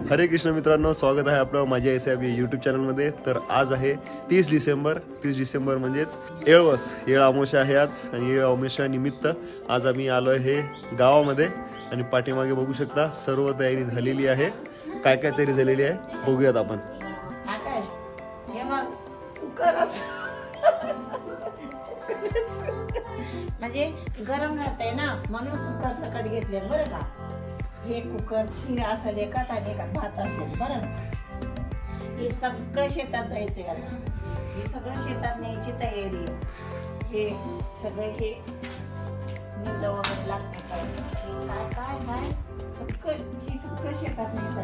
हरे कृष्ण मित्रांनो, स्वागत आहे आपलं माझ्या एसआयब यूट्यूब चॅनलमध्ये। तर आज आहे 30 डिसेंबर म्हणजेच येळवस, येळ अमावस्या आहे आज आणि येळ अमावस्या निमित्त आज आम्ही आलो आहे गावामध्ये आणि पाठीमागे बघू शकता सर्व तयारी झालेली आहे। काय काय तयारी झालेली आहे बघूयात आपण। आकाश हे मग कुकरच म्हणजे गरम राहतंय ना म्हणून कुकर सकट घेतले बरं का। हे कुकर खीर असेल एकात आणि एकात भात असेल बरं। हे सगळं शेतात जायचं याला, हे सगळं शेतात न्यायची तयारी। हे सगळे हे निंदा वगैरे लागतं काय काय काय सगळं ही सगळं शेतात न्यायचं।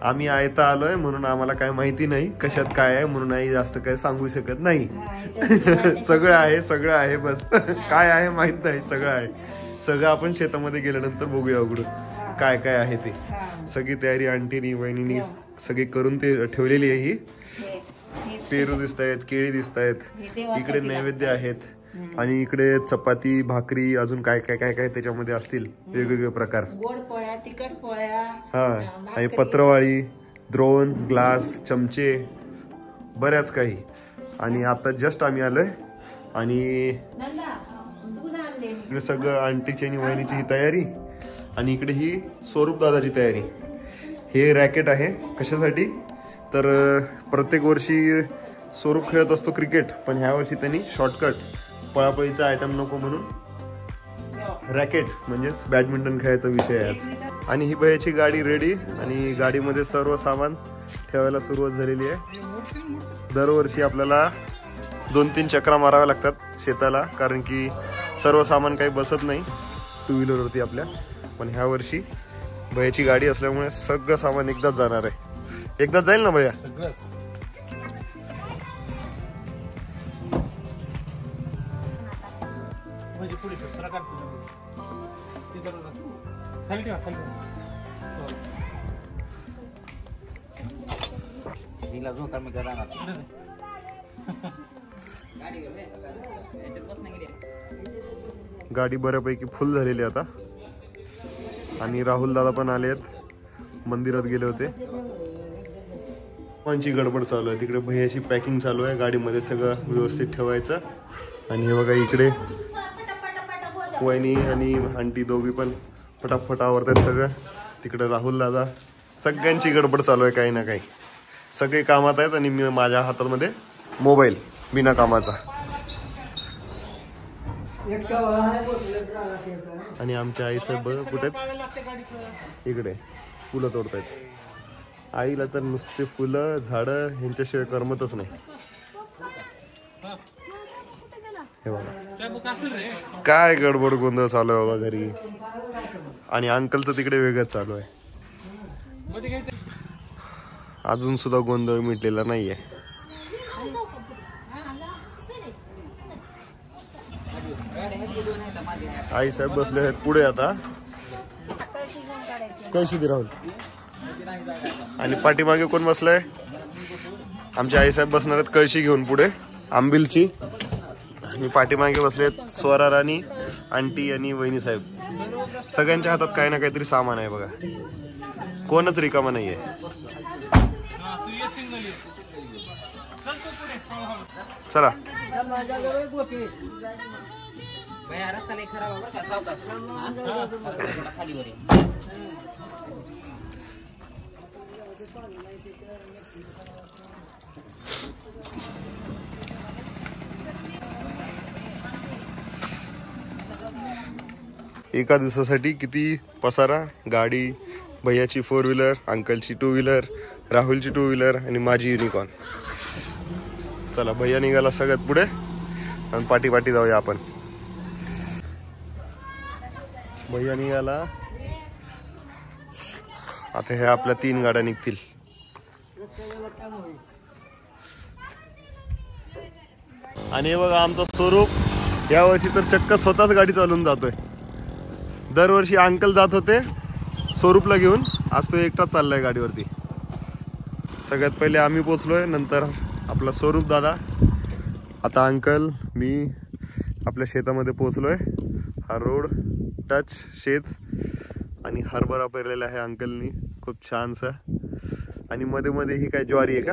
आम्ही आयता आलोय म्हणून आम्हाला काय माहिती नाही कशात काय आहे, म्हणून आई जास्त काय सांगू शकत नाही। सगळं आहे बस काय आहे माहित नाही, सगळं आहे। सगळं आपण शेतामध्ये गेल्यानंतर बघूया उघडून काय काय आहे ते। सगळी तयारी आंटीनी वहिनीनी सगळी करून ते ठेवलेली आहे। ही पेरू दिसत आहेत, केळी दिसत आहेत, इकडे नैवेद्य आहेत आणि इकडे चपाती भाकरी अजून काय काय काय काय त्याच्यामध्ये असतील वेगवेगळे प्रकार। गोड पोळ्या, तिखट पोळ्या, हा आणि पत्रवाळी, द्रोण, ग्लास, चमचे बऱ्याच काही। आणि आता जस्ट आम्ही आलोय आणि इकडे सगळं आंटीची आणि वहिनीची ही तयारी आणि इकडे ही स्वरूप दादाची तयारी। हे रॅकेट आहे कशासाठी तर प्रत्येक वर्षी स्वरूप खेळत असतो क्रिकेट, पण ह्या वर्षी त्यांनी शॉर्टकट पळापळीचा आयटम नको म्हणून रॅकेट म्हणजेच बॅडमिंटन खेळायचा विषय आहे आज। आणि ही बयाची गाडी रेडी आणि गाडीमध्ये सर्व सामान ठेवायला सुरुवात झालेली आहे। दरवर्षी आपल्याला 2-3 चक्रा माराव्या लागतात शेताला, कारण की सर्व सामान काही बसत नाही टू व्हीलरवरती आपल्या। पण ह्या वर्षी भैयाची गाडी असल्यामुळे सगळं सामान एकदाच जाणार आहे। एकदाच जाईल ना भैया? गाडी बऱ्यापैकी फुल झालेली आता आणि राहुल दादा पण आले आहेत, मंदिरात गेले होते। पंची गडबड चालू आहे तिकडे, भैयाची पॅकिंग चालू आहे, गाडीमध्ये सगळं व्यवस्थित ठेवायचं। आणि हे बघा इकडे वहिनी आणि आंटी दोघी पण फटाफट आवरतात सगळं। तिकडे राहुल दादा, सगळ्यांची गडबड चालू आहे, काही ना काही सगळे कामात आहेत आणि मी माझ्या हातामध्ये मोबाईल बिना कामाचा। आणि आमच्या आई साहेब कुठे इकडे फुलं तोडतायत। आईला तर नुसते फुलं झाडं ह्यांच्याशिवाय करमतच नाही। हे बघा काय गडबड गोंधळ चालू आहे बाबा घरी, आणि अंकलचं तिकडे वेगळंच चालू आहे। अजून सुद्धा गोंधळ मिटलेला नाहीये। आई साहेब बसले आहेत पुढे आता कळशी राहुल, आणि पाठीमागे कोण बसलाय? आमचे आई साहेब बसणार आहेत कळशी घेऊन पुढे आंबिलची, आणि पाठीमागे बसलेत स्वरा राणी, आंटी आणि वहिनी साहेब। सगळ्यांच्या हातात काही ना काहीतरी सामान आहे बघा, कोणच रिकामा नाहीये। चला एका दिवसासाठी किती पसारा, गाडी, भैयाची 4 व्हीलर, अंकलची 2 व्हीलर, राहुलची 2 व्हीलर आणि माझी युनिकॉर्न। चला भैया निघाला सगळ्यात पुढे आणि पाठी जाऊया आपण। भैया निघाला आता, हे आपल्या 3 गाड्या निघतील। आणि हे बघा आमचा स्वरूप यावर्षी तर चक्क स्वतःच गाडी चालवून जातोय। दरवर्षी अंकल जात होते स्वरूपला घेऊन, आज तो एकटाच चाललाय गाडीवरती। सगळ्यात पहिले आम्ही पोचलोय, नंतर आपला स्वरूप दादा, आता अंकल, मी आपल्या शेतामध्ये पोचलोय। हा रोड टच शेत आणि हरभरा पेरलेला आहे अंकलनी खूप छानसा. आणि मध्ये मध्ये ही काय ज्वारी आहे का?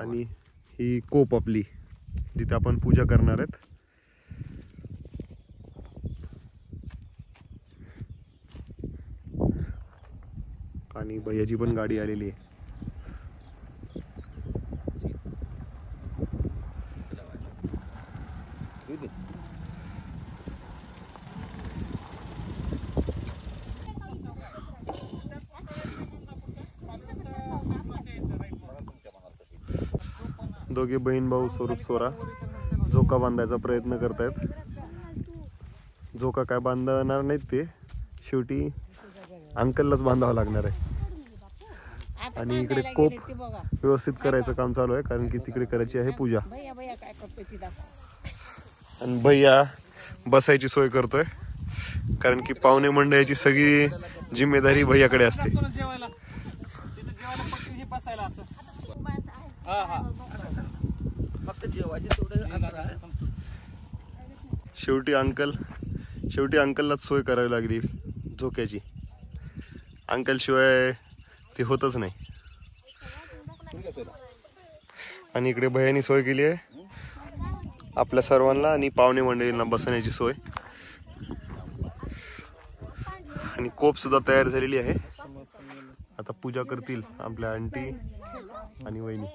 आणि ही कोप आपली जिथे आपण पूजा करणार आहेत. आणि भैयाची पण गाडी आलेली आहे. दोघे बहीण भाऊ स्वरूप सोरा झोका बांधायचा प्रयत्न करतायत. झोका काय बांधणार नाहीत ते, शेवटी अंकललाच बांधावं लागणार आहे. आणि इकडे कोप व्यवस्थित करायचं काम चालू आहे कारण की तिकडे करायची आहे पूजा. आणि भैया बसायची सोय करतोय कारण की पाहुणे मंडळाची सगळी जिम्मेदारी भैयाकडे असते. शेवटी अंकललाच सोय करावी लागली झोक्याची. अंकल शिवाय ते होतच नाही. आणि इकडे भैयानी सोय केली आहे आपल्या सर्वांना आणि पाहुणे मंडळींना बसण्याची सोय. आणि कोप सुद्धा तयार झालेली आहे. आता पूजा करतील आपल्या आंटी आणि वहिनी.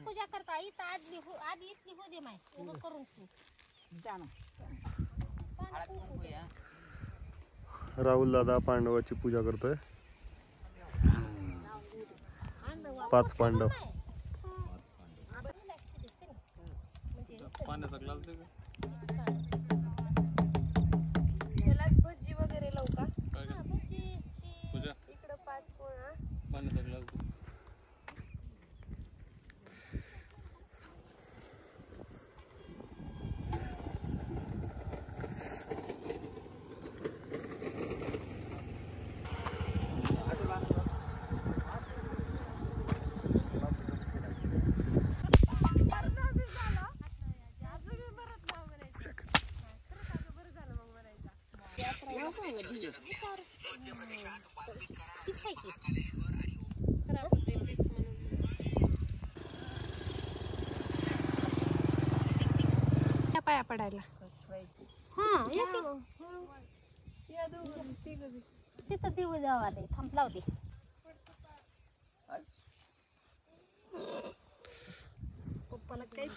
पूजा करता आधी इथली हो दे माय करून राहुल दादा पांडवाची पूजा करतोय. 5 पांडव. भजी वगैरे लावू का? इकडं 5 पोळा. पाया पडायला तिथं देऊ जावा दे थांब लाव दे. पप्पाला काही